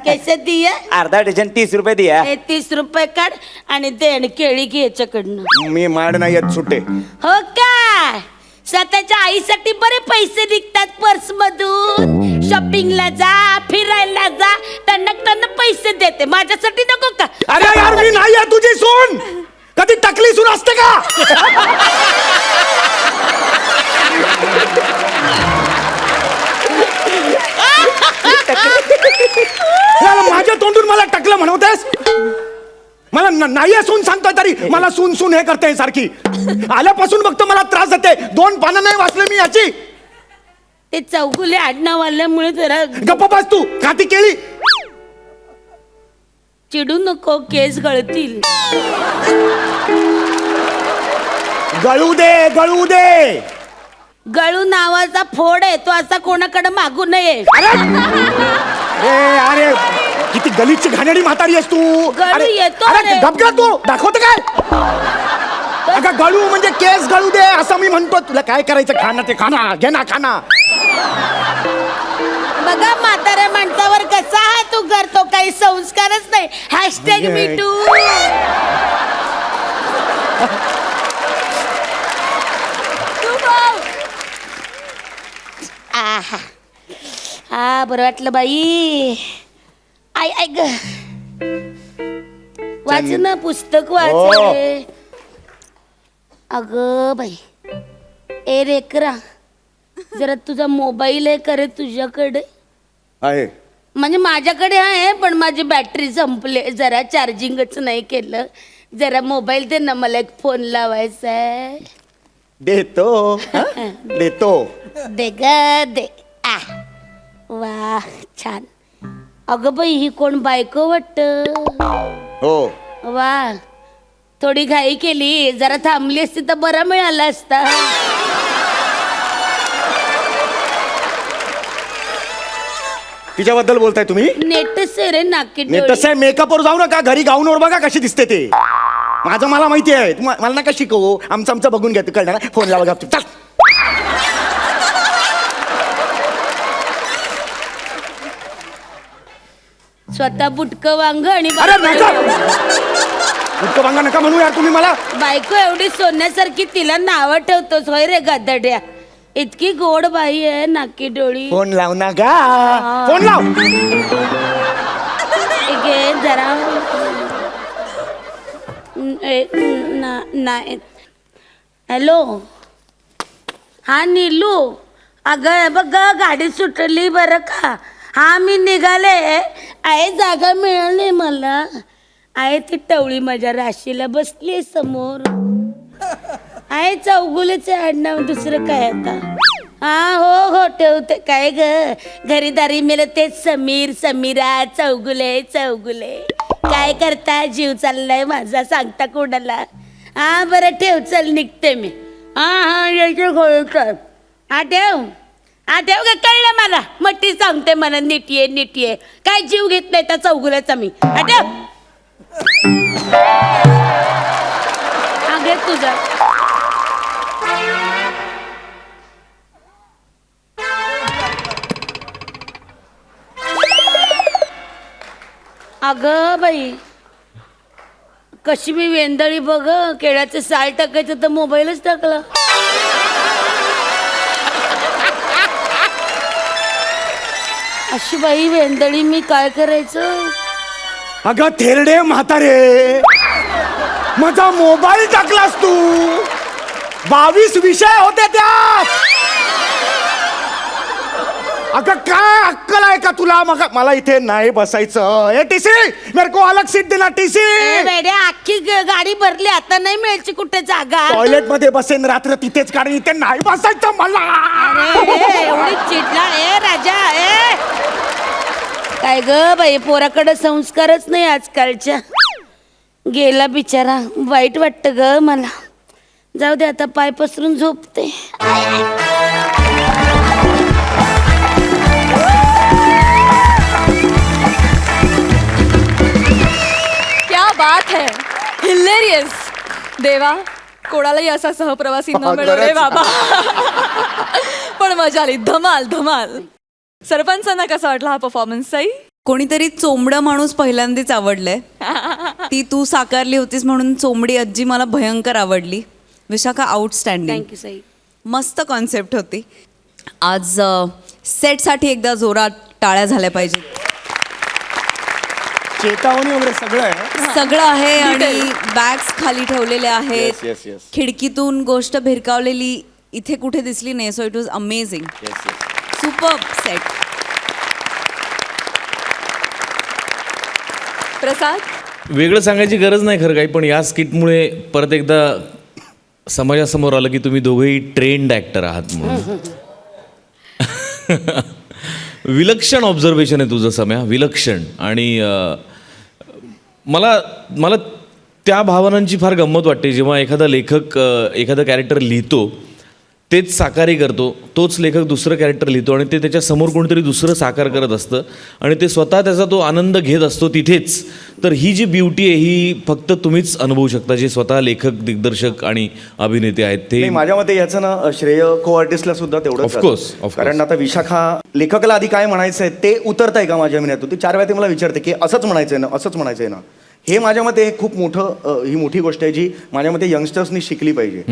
कैसे दिया. अर्धा डझन 30 रुपये दिया. हे 30 रुपये काढ आणि देण केळी घे याच्याकडनं. मी माड नाही येत सुट्टे. हो काय स्वतःच्या आईसाठी बरे पैसे निघतात पर्स मधून. शॉपिंगला जा फिरायला जा त्यांना पैसे देते. माझ्यासाठी नको का. अरे यार मी नाही आहे तुझी सून. कधी टकली सून असते का. माझ्या तोंडून मला टकलं म्हणवतेस. मला नाही सून सांगतोय तरी मला सून सून हे करते सारखी. आल्यापासून बघतो मला त्रास देते. 2 पानं नाही वाचले मी याची. ते चौगुले आडनाव आल्यामुळे जरा गप्प बस तू खाती केळी. चिडू नको केस गळतील. गळू दे गळू दे. गळू नावाचा फोड आहे तो असा कोणाकडे मागू नये. अरे अरे किती गलीची घाणेरडी म्हातारी आहेस तू. गळू येतो अरे रे. गप गा तू दाखवते काय. अगं गळू म्हणजे केस गळू दे असं मी म्हणतो. तुला काय करायचं खाना ते खाना घे ना खाना. बघा म्हाताऱ्या माणसावर कसा हा तू करतो, काही संस्कारच नाही. Hashtag me too. हा बरं वाटलं बाई. आय ग वाच ना पुस्तक वाच. अगं बाई ए रेकरा, जरा तुझा मोबाईल आहे का रे तुझ्याकडे? आहे म्हणजे माझ्याकडे आहे पण माझी बॅटरी संपले, जरा चार्जिंगच नाही केलं. जरा मोबाईल दे ना, मला एक फोन लावायचा आहे. देतो देतो. दे ग दे. आ वा छान. अगं बाई ही कोण बायको वाटत. हो वा थोडी घाई केली, जरा थांबली असती तर बरा मिळाला असता. तिच्याबद्दल बोलताय तुम्ही? नेटच आहे रे नाकी नाही तसं आहे, मेकअपवर जाऊ नका, घरी गाऊनवर बघा कशी दिसते ते. माझं मला माहिती आहे, मला नका शिकवू. आमचं बघून घ्या, तू कळणार. फोन लावा गपचूप, चल. स्वतः बुटकं वांग आणि अरे नका इतकं वांगा नका म्हणू यार तुम्ही मला. बायको एवढी सोन्यासारखी, तिला नावं ठेवतोस होय रे गदड्या. इतकी गोड बाई आहे, नाकी डोळी. फोन लाव ना गा, फोन लाव. घे जरा. नाही. हॅलो हा नीलू, अगं बघ गाडी सुटली बरं का. हा मी निघाले आहे, जागा मिळाली मला. आहे ती टवळी माझ्या राशीला बसली समोर. आहे चौगुलेचे आडनाव, दुसरं काय आता. हा हो ठेवते. काय ग घरीदारी मेलं तेच समीर समीरा चौगुले चौगुले. काय करता, जीव चाललाय माझा, सांगता कोणाला. हा बरं ठेव, चल निघते मी. हा यायचं घोळकर. हा ठेव का, कळलं मला. मट्टी सांगते मला, नीट ये. काय जीव घेत नाही त्या चौगुल्याचा मी. हा ठेव. हा घे तुझा. अगं बाई कशी मी वेंदळी बघ. केळ्याचं साल टाकायचं तर मोबाईलच टाकला. अशी बाई वेंदळी, मी काय करायचं. अगं थेरडे म्हातारे, माझा मोबाईल टाकलास तू. 22 विषय होते त्यात. अगं काय अक्कल आहे का तुला. मग मला इथे नाही बसायचं. ए टीसी मेरे को अलग सीट देना टीसी. बेड्या अख्खी गाडी भरली, आता नाही मिळायची कुठे जागा. टॉयलेट मध्ये बसेन रात्र तिथेच काढेन, इथे नाही बसायचं मला. एवढी चिडला ए राजा. काय ग बाई, पोराकडे संस्कारच नाही आजकालच्या. गेला बिचारा, वाईट वाटतं ग मला. जाऊ दे आता, पाय पसरून झोपते. क्या बात है, हिलेरियस. देवा कोणालाही असा सहप्रवासी न मिळो रे बाबा. पण मजा आली, धमाल धमाल. सरपंचांना कसा वाटला हा परफॉर्मन्स साई? कोणीतरी चोंबडं माणूस पहिल्यांदाच आवडलंय. ती तू साकारली होतीस म्हणून चोंबडी आजी मला भयंकर आवडली. विशाखा आउटस्टँडिंग. थँक्यू साई. मस्त कॉन्सेप्ट होती. आज सेटसाठी एकदा जोरात टाळ्या झाल्या पाहिजेत. चेतावणी वगैरे सगळं आहे. सगळं आहे आणि बॅग्स खाली ठेवलेल्या आहेत. Yes, yes. खिडकीतून गोष्ट भिरकावलेली इथे कुठे दिसली नाही. So it was amazing. Super set. Prasad, वेगळं सांगायची गरज नाही खरं काही, पण या स्किटमुळे परत एकदा समाजासमोर आलं की तुम्ही दोघेही ट्रेंड ॲक्टर आहात म्हणून. विलक्षण ऑब्झर्वेशन आहे तुझं सम्या, विलक्षण. आणि मला त्या भावनांची फार गंमत वाटते जेव्हा एखादा लेखक एखादं कॅरेक्टर लिहितो तेच साकारही करतो, तोच लेखक दुसरं कॅरेक्टर लिहितो आणि ते त्याच्या समोर कोणतरी दुसरं साकार करत असतं आणि ते स्वतः त्याचा तो आनंद घेत असतो तिथेच. तर ही जी ब्युटी आहे ही फक्त तुम्हीच अनुभवू शकता, जे स्वतः लेखक, दिग्दर्शक आणि अभिनेते आहेत ते. नाही, माझ्या मते याचं ना श्रेय को आर्टिस्टला सुद्धा तेवढं Of course, of course. कारण आता विशाखा लेखकाला आधी काय म्हणायचंय ते उतरतंय का माझ्या मनातून, ती 4 वेळा ते मला विचारते की असंच म्हणायचंय ना, असंच म्हणायचंय ना. हे माझ्या मते हे खूप मोठं ही मोठी गोष्ट आहे जी माझ्या मते यंगस्टर्सनी शिकली पाहिजे,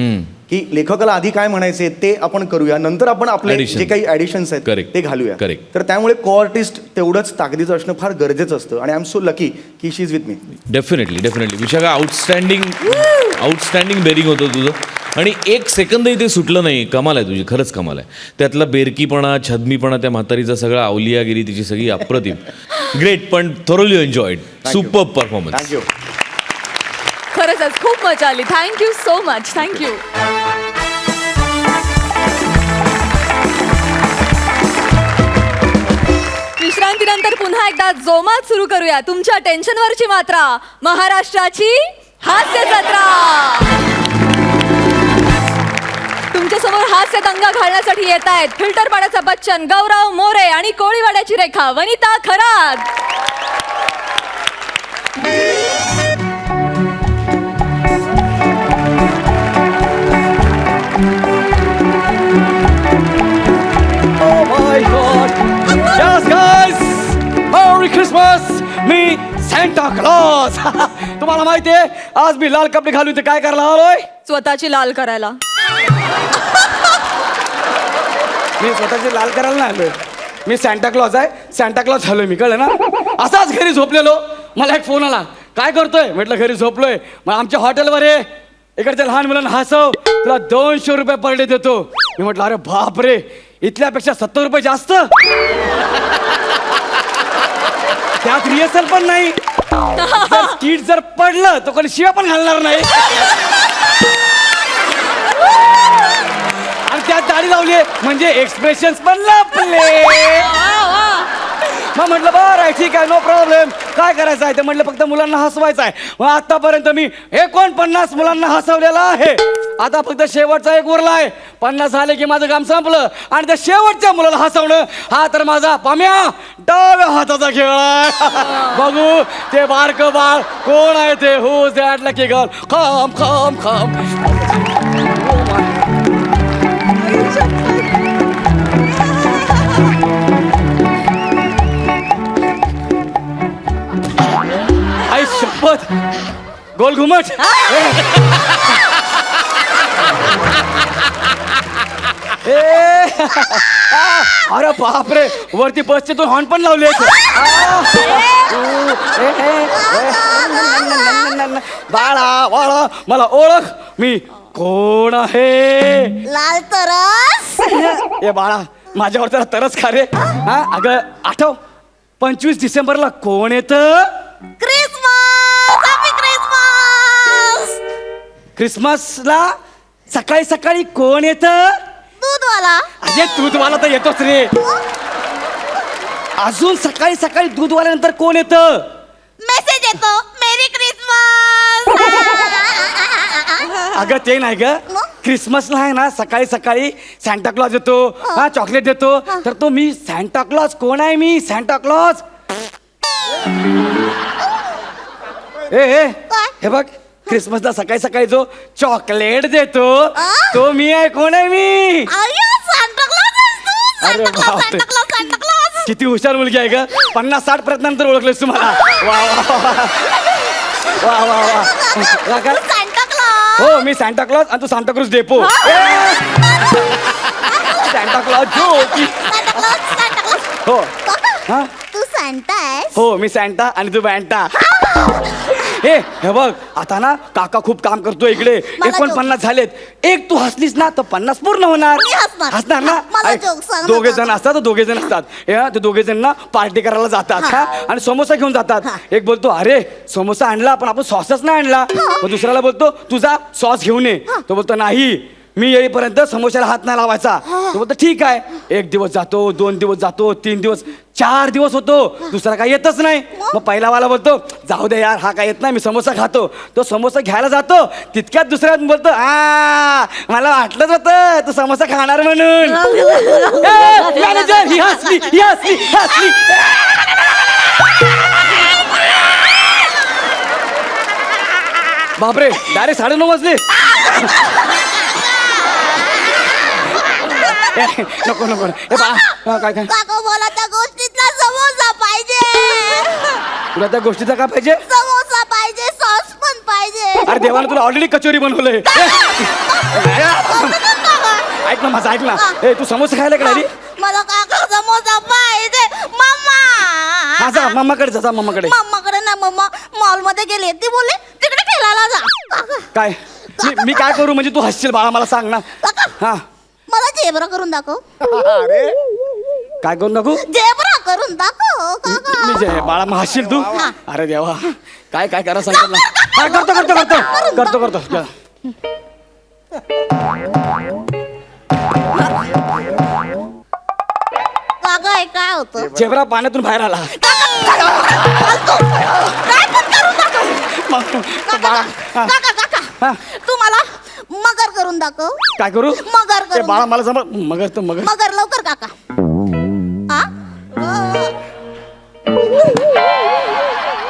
की लेखकाला आधी काय म्हणायचे ते आपण करूया, नंतर आपण आपले Addition. जे काही ऍडिशन्स आहेत Correct. ते घालूया. Correct. तर त्यामुळे को आर्टिस्ट तेवढंच ताकदीचं असणं फार गरजेचं असतं आणि आय एम सो लकी की she is with me. Definitely Vishakha outstanding bearing होतं तुझं आणि 1 सेकंदही ते सुटलं नाही. कमाल आहे तुझी, खरंच कमाल आहे. त्यातला बेरकीपणा, छदमीपणा, त्या म्हातारीचा सगळा अवलियागिरी तिची सगळी अप्रतिम. ग्रेट, पण थोरली एन्जॉयड. Super performance. थँक्यू. खरंच खूप मजा आली. Thank you so much. थँक्यू. विश्रांतीनंतर पुन्हा एकदा जोमात सुरू करूया तुमच्या टेन्शनवरची मात्रा, महाराष्ट्राची हास्य जत्रा. तुमच्यासमोर हास्य दंगा घालण्यासाठी येत आहेत फिल्टर पाड्याचा बच्चन गौरव मोरे आणि कोळीवाड्याची रेखा वनिता खरात. Merry Christmas. मी सॅन्टा क्लॉज. तुम्हाला माहिती आहे आज मी लाल कपडे घालून ते काय करायला आलोय? स्वतःची लाल करायला. मी स्वतःची लाल करायला नाही आलोय. मी सॅन्टा क्लॉज आहे. सॅन्टा क्लॉज झालोय मी, कळलं ना. असाच घरी झोपलेलो, मला एक फोन आला. काय करतोय म्हटलं घरी झोपलोय. मग आमच्या हॉटेलवर आहे, इकडच्या लहान मुलांना हसव, तुला 200 रुपये पर डे देतो. मी म्हटलं अरे बाप रे, इथल्यापेक्षा 70 रुपये जास्त. त्यात रिहर्सल पण नाही, स्किट जर पडलं तर कोणी शिव्या पण घालणार नाही. आणि त्यात दाढी लावली म्हणजे एक्सप्रेशन पण लपले. मग म्हटलं बरं ठीक आहे, नो प्रॉब्लेम. काय करायचं आहे ते म्हटलं फक्त मुलांना हसवायचं आहे. मग आतापर्यंत मी 49 मुलांना हसवलेलं आहे. आता फक्त शेवटचा एक उरला आहे. 50 झाले की माझं काम संपलं आणि त्या शेवटच्या मुलाला हसवणं हा तर माझा पाम्या डाव्या हाताचा खेळ आहे. बघू ते बारकं बाळ कोण आहे ते. हो दॅट लकी गर्ल. खम खम खम. आई शपथ, गोल घुमट. अरे बापरे, वरती बसचे तो हॉर्न पण लावले. बाळा बाळा मला ओळख, मी कोण आहे? लाल तरस. ए बाळा माझ्यावर जरा तरस खा रे. हा अगं आठव, 25 डिसेंबरला कोण येतं? क्रिसमस. Happy Christmas. क्रिसमसला सकाळी सकाळी कोण येतं? दूधवाला. अरे दूधवाला तर येतोच रे. अजून सकाळी सकाळी दूधवाल्यानंतर कोण येतं? मेसेज येतो, मेरी क्रिसमस. अगं ते नाही ग, क्रिसमसला आहे ना सकाळी सकाळी सॅन्टा क्लॉज येतो. हा चॉकलेट देतो. तर तो मी सॅन्टा क्लॉज कोण आहे? मी सॅन्टा क्लॉज. ए हे बघ, क्रिसमसला सकाळी सकाळी जो चॉकलेट देतो तो मी आहे. कोण आहे मी? Santa Claus. अरे बापरे, किती हुशार मुलगी आहे ग. 50-60 प्रयत्नानंतर ओळखलेस तुम्हाला. वा वा वा वा वा वा. Santa Claus. हो मी सॅन्टा क्लॉज आणि तू सांताक्रूज डेपो. सॅन्टा क्लॉज जो. हो हा तू सांता आहेस. हो मी सॅन्टा आणि तू बँटा. हे बघ आता ना काका खूप काम करतोय इकडे. 49 झालेत. एक तू हसलीस ना तर 50 पूर्ण होणार. मी हसणार. हसणार ना. मला जोक सांग ना. दोघे जण असतात, दोघे जण असतात. ते दोघे जण ना पार्टी करायला जातात. हा आणि समोसा घेऊन जातात. एक बोलतो अरे समोसा आणला पण आपण सॉसच नाही आणला. मग दुसऱ्याला बोलतो तुझा सॉस घेऊन ये. तो बोलतो नाही मी येईपर्यंत समोशाला हात नाही लावायचा. तो बोलतो ठीक आहे. 1 दिवस जातो, 2 दिवस जातो, 3 दिवस, 4 दिवस होतो, दुसरा काय येतच नाही. मग पहिला वाला बोलतो जाऊ दे यार, हा काय येत नाही, मी समोसा खातो. तो समोसा घ्यायला जातो, तितक्यात दुसऱ्या बोलतो मला वाटलंच होतं तू समोसा खाणार म्हणून. मॅनेजर ही हसली, ही हसली, ही हसली. बापरे, डायरेक्ट 9:30 वाजले. नको नको काय काय काका मला त्या गोष्टीतला समोसा पाहिजे. तुला त्या गोष्टीचा काय पाहिजे? समोसा पाहिजे, सॉस पण पाहिजे. अरे देवाने तुला ऑलरेडी कचोरी बनवलंय. ऐक ना माझं, ऐक ना. ए तू समोसा खायला कडे आली? मला काका समोसा पाहिजे. मम्मा माझा मम्माकडे जा, मम्माकडे. मम्माकडे ना, मम्मा मॉल मध्ये गेली, ती बोलली तिकडे खेळायला जा. काका काय मी काय करू म्हणजे तू हसशील बाळा, मला सांग ना. हा मला झेब्रा करून दाखव. अरे काय करून दाखवू? झेब्रा करून दाखव काका. मी जे बाळा मग हसशील तू. अरे देवा काय काय करा सांगतो ना. हा करतो करतो करतो करतो करतो. काका हे काय होतं? झेब्रा पाण्यातून बाहेर आला. काय पण करून दाखव. काका काका तू मला मगर करून दाखव. काय करू? मगर ते करून बाळा मला समज मगर तर मगर. मगर लवकर काका. हा?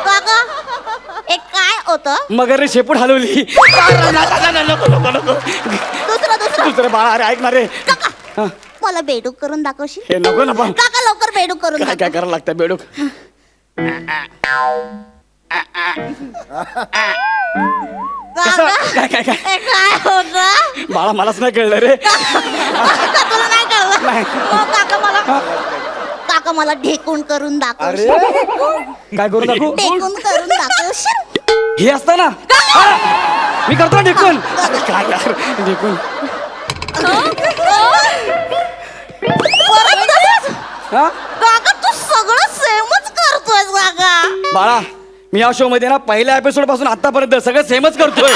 काका हे काय होतं? मगरने शेपूट हलवली. दुसरं दुसरं दुसरं बाळा, अरे ऐक ना रे. काका मला बेडूक करून दाखवशील? हे नको ना पण. काका लवकर बेडूक करून काय दाखव. काय करायला लागतं बेडूक? काका काय काय काय हे काय होतं? बाळा मलाच नाही कळलं रे. काका तुला नाही कळलं? मग काका मला ढेकून करून दाखव. काय करू दाखवू? ढेकून करून दाखवशील? हे असतं ना. मी करतो ना ढेकून. काय यार ढेकून. हा काका तू सगळं सेमच करतोय काका. बाळा मी या शो मध्ये ना पहिल्या एपिसोड पासून आतापर्यंत सगळं सेमच करतोय.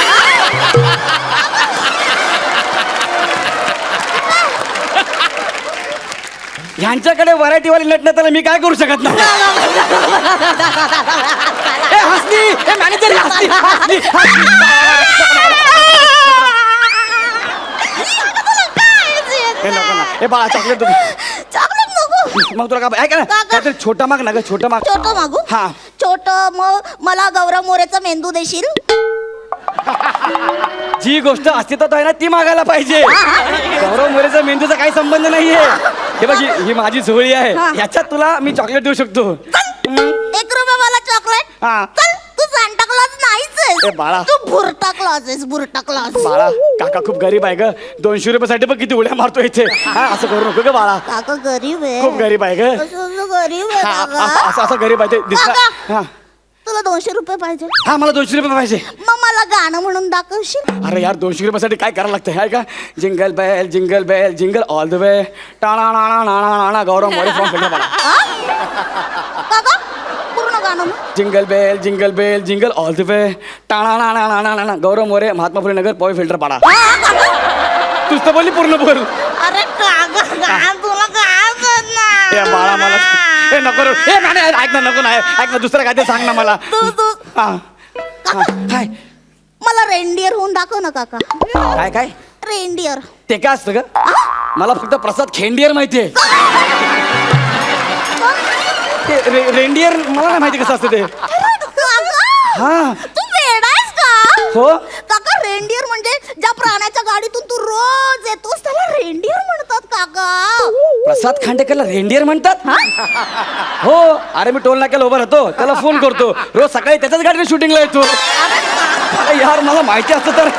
ह्यांच्याकडे व्हरायटी वाली नटणं त्याला मी काय करू शकत नाही. ए, हसली ए, मॅनेजर हसली, हसली, ए, नको ना. ए बाळा चॉकलेट चॉकलेट नको. मग तुला काय ऐका ना काहीतरी छोटा माग ना ग, छोटं माग. छोट मागू? हा छोट मग मला गौरव मोरेचा मेंदू देशील? जी गोष्ट अस्तित्वात आहे ना ती मागायला पाहिजे. गौरव मोरेचा मेंदूचा काही संबंध नाहीये. हे बघ ही माझी झोळी आहे, ह्याच्यात तुला मी चॉकलेट देऊ शकतो. 1 रुपया मला चॉकलेट. हा चल तू सांता क्लॉज नाहीच ए बाळा. तू बुरटा क्लॉज आहेस, बुरटा क्लॉज. बाळा काका खूप गरीब आहे ग. 200 रुपयासाठी बघ किती उड्या मारतो इथे. हा असं करू नको ग बाळा, काका गरीब आहे. खूप गरीब आहे ग. असं गरीब आहे हा, काका. असं गरीब आहे ते दिसला. काका. हा तुला 200 रुपये पाहिजे? हा मला 200 रुपये पाहिजे. मग मला गाणं म्हणून दाखवशील? अरे यार 200 रुपयासाठी काय करायला लागतं आहे का? Jingle bell jingle all the way टाणा नाणा नाणा नाणा गौरव मोरे फ्रॉम फिल्टर. काका पूर्ण गाणं म्हण. Jingle bell jingle all the way टाणा नाणा नाणा नाणा गौरव मोरे महात्मा फुले नगर पॉई फिल्टर पाडा. तूच तर बोलली पूर्ण बोल. अरे काका गाणं तुला काय ए बाळा मला ए नको रे. ए नाही नाही, ऐक ना नको नाही ऐक ना दुसरं काय ते सांग ना मला. तू हा काय मला रेनडियर होऊन दाखव ना काका. काय काय रेनडियर ते काय असतं ग? मला फक्त प्रसाद खेंडियर माहितीये. ते रेंडियर मला नाही माहिती कसं असतं ते. हा तू वेडायस का? हो काका रेनडियर म्हणजे ज्या प्राण्याच्या गाडीतून तू रोज येतोस त्याला रेनडियर म्हणतात काका. प्रसाद खांडेकरला रेंडियर म्हणतात? हो अरे मी टोल नाक्याला उभा राहतो, त्याला फोन करतो, रोज सकाळी त्याच्याच गाडीने शूटिंगला येतो. अरे यार मला माहिती असतं तर.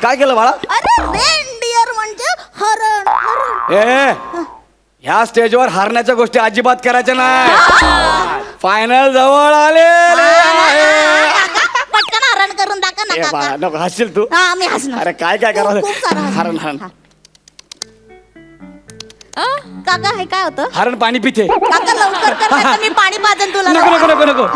काय केलं बाळा? अरे रेनडियर म्हणजे हरण. हरण ए ह्या स्टेजवर हारण्याच्या गोष्टी अजिबात करायच्या नाही. फायनल जवळ आले. पटकन हरण करून दाखव ना ए काका. बाळा नको हसशील तू. हा मी हसणार. अरे काय काय करायचं? खूप सारं हसणार. हरण हरण काका हे काय होतं? हरण पाणी पिते. काका लवकर कर नाहीतर मी पाणी पाजन तुला. नको नको नको नको.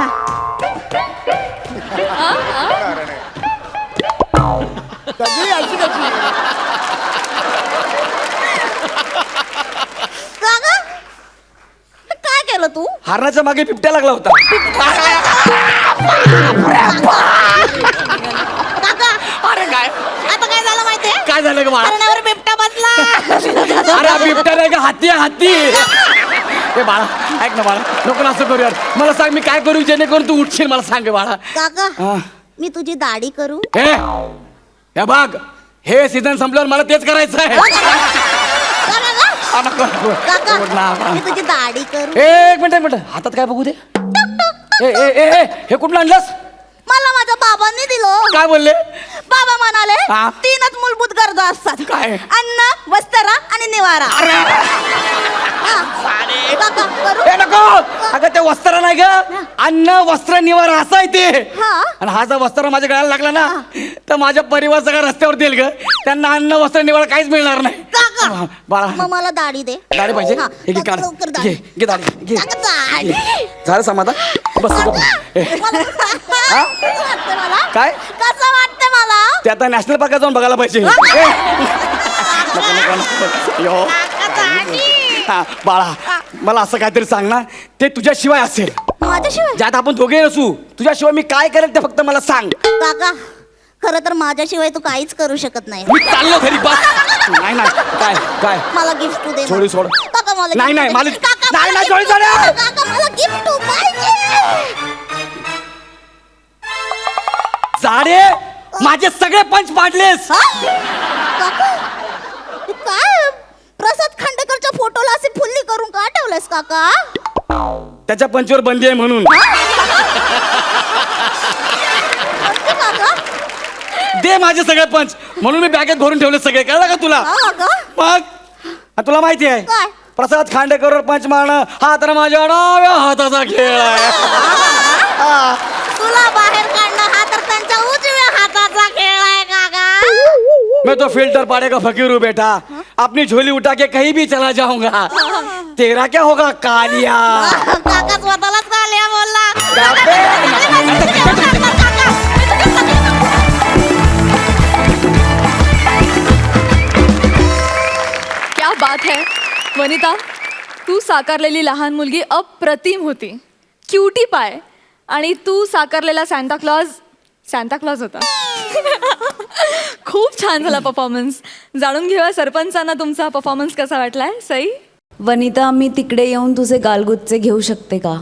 काय केलं तू? हारण्याच्या मागे बिबट्या लागला होता. अरे काय आता काय झालं माहितीये? काय झालं ग बाळा? हरणावर बिबटा बसला. अरे हा बिबट्या नाही का, हाती आहे, हाती. ए बाळा ऐक ना बाळा, नको ना असं करू यार. मला सांग मी काय करू जेणेकरून तू उठशील, मला सांग बाळा. काका हा. मी तुझी दाढी करू? हे बघ, हे सीझन संपल्यावर मला तेच करायचं आहे. काका मी तुझी दाढी करू? एक मिनिट हातात काय बघू दे. हे कुठून आणलंस? मला माझ्या बाबांनी दिलं. काय बोलले? बाबा म्हणाले हा? 3च मूलभूत गरजा असतात. काय? अन्न, वस्त्र आणि निवारा. हा. काका करू? हे नको अगं, ते वस्त्र नाही ग, अन्न वस्त्र निवारा असं आहे ते. हा. आणि हा जर वस्त्र माझ्या गळ्याला लागला ना तर माझ्या परिवार सगळा रस्त्यावर देईल ग. त्यांना अन्न वस्त्र निवारा काहीच मिळणार नाही. काका बाळा मग मला दाढी दे. दाढी पाहिजे? हा. हे घे, काढ. लवकर दाढी. घे दाढी घे. काका, दाढी. झालं समाधान? बस काका, ए, मला कसं वाटतंय मला? काय? कसं वाटतंय मला? ते आता नॅशनल पार्कात जाऊन बघायला पाहिजे. ए, नको. यो. हा, बाळा मला असं काहीतरी सांग ना, ते तुझ्याशिवाय असेल, माझ्याशिवाय? ज्यात आपण दोघे नसू. तुझ्याशिवाय मी काय करेल ते फक्त मला सांग. काका खरं तर माझ्याशिवाय तू काहीच करू शकत नाही. मी चाललो घरी बस. नाही काय काय मला गिफ्ट दे. सोडी सोड. काका मला नाही, gift नाही, दे. मला- काका, नाही, मला नाही, सोडी gift सोड. दे. काका मला गिफ्ट पाहिजे. जाडे माझे सगळे पंच पाडलेस. काका हे काय प्रसाद खांडेकरच्या फोटोला अशी फुल्ली करून का ठेवलंस काका? त्याच्या पंचवर बंदी आहे म्हणून. काका दे माझे सगळे पंच, म्हणून मी बॅगेत भरून ठेवले सगळे. कळलं का तुला? हा का? मग आणि तुला माहिती आहे काय? प्रसाद खांडेकरवर पंच मारणं हा तर माझ्या डाव्या हाताचा खेळ आहे. तुला बाहेर काढणं हा तर त्यांच्या उजव्या हाताचा खेळ आहे काका. मैं तो फिल्टर पाड़ेगा फकीरू बेटा, अपनी झोली उठा के कहीं भी चला जाऊंगा. तेरा क्या होगा कालिया? काका स्वतःलाच कालिया बोलला. क्या बात है वनिता, तू साकारलेली लहान मुलगी अप्रतिम होती. क्युटी पाय. आणि तू साकारलेला सांता क्लॉज होता. खूप छान झाला परफॉर्मन्स. जाणून घेऊया सरपंचांना तुमचा परफॉर्मन्स कसा वाटलाय. सई? वनिता, मी तिकडे येऊन तुझे गालगुच्चे घेऊ शकते का?